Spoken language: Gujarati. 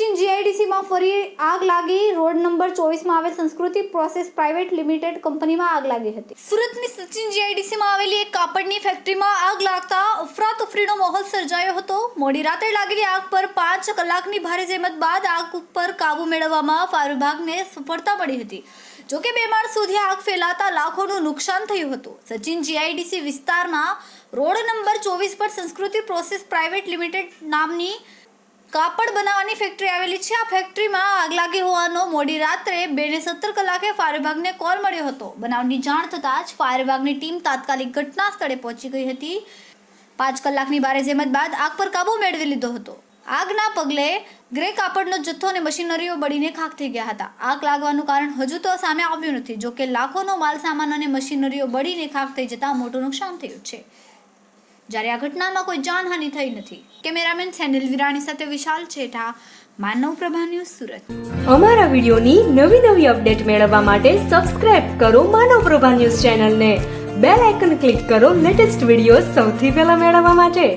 સચિન જીઆઈડીસીમાં ફરી આગ લાગી. રોડ નંબર 24માં આવેલ સંસ્કૃતિ પ્રોસેસ પ્રાઇવેટ લિમિટેડ કંપનીમાં આગ લાગી હતી. સુરતની સચિન જીઆઈડીસીમાં આવેલી એક કાપડની ફેક્ટરીમાં આગ લાગતા અફરાતફરીનો માહોલ સર્જાયો હતો. મોડી રાત્રે લાગેલી આગ પર 5 કલાકની ભારે જહેમત બાદ આગ ઉપર કાબુ મેળવવામાં ફાયર વિભાગને સફળતા મળી હતી. જોકે 2 માળ સુધી આગ ફેલાતા લાખોનું નુકસાન થયું હતું. સચિન જીઆઈડીસી વિસ્તારમાં રોડ નંબર 24 પર સંસ્કૃતિ પ્રોસેસ પ્રાઇવેટ લિમિટેડ નામની કાપડ બનાવવાની ફેક્ટરી આવેલી છે. આ ફેક્ટરીમાં આગ લાગી હોવાનો મોડી રાત્રે 2:17 કલાકે ફાયર વિભાગને કોલ મળ્યો હતો. બનાવની જાણ થતાં જ ફાયર વિભાગની ટીમ તાત્કાલિક ઘટના સ્થળે પહોંચી ગઈ હતી. 5 કલાકની ભારે જહેમત બાદ આગ પર કાબુ મેળવી લીધો હતો. આગના પગલે ગ્રે કાપડનો જથ્થો અને મશીનરીઓ બળીને ખાખ થઈ ગયા હતા. આગ લાગવાનું કારણ હજુ તો સામે આવ્યું નથી. જોકે લાખોનો માલ સામાન અને મશીનરીઓ બળીને ખાખ થઈ જતા મોટું નુકસાન થયું છે. જ્યારે આ ઘટનામાં કોઈ જાનહાનિ થઈ નથી. કેમેરામેન સેનિલ વિરાણી સાથે વિશાલ છેઠા, માનવ પ્રભા ન્યૂઝ, સુરત. અમારા વિડીયોની નવી અપડેટ મેળવવા માટે સબસ્ક્રાઇબ કરો માનવ પ્રભા ન્યૂઝ ચેનલને. બેલ આઇકન ક્લિક કરો લેટેસ્ટ વિડીયો સૌથી પહેલા મેળવવા માટે.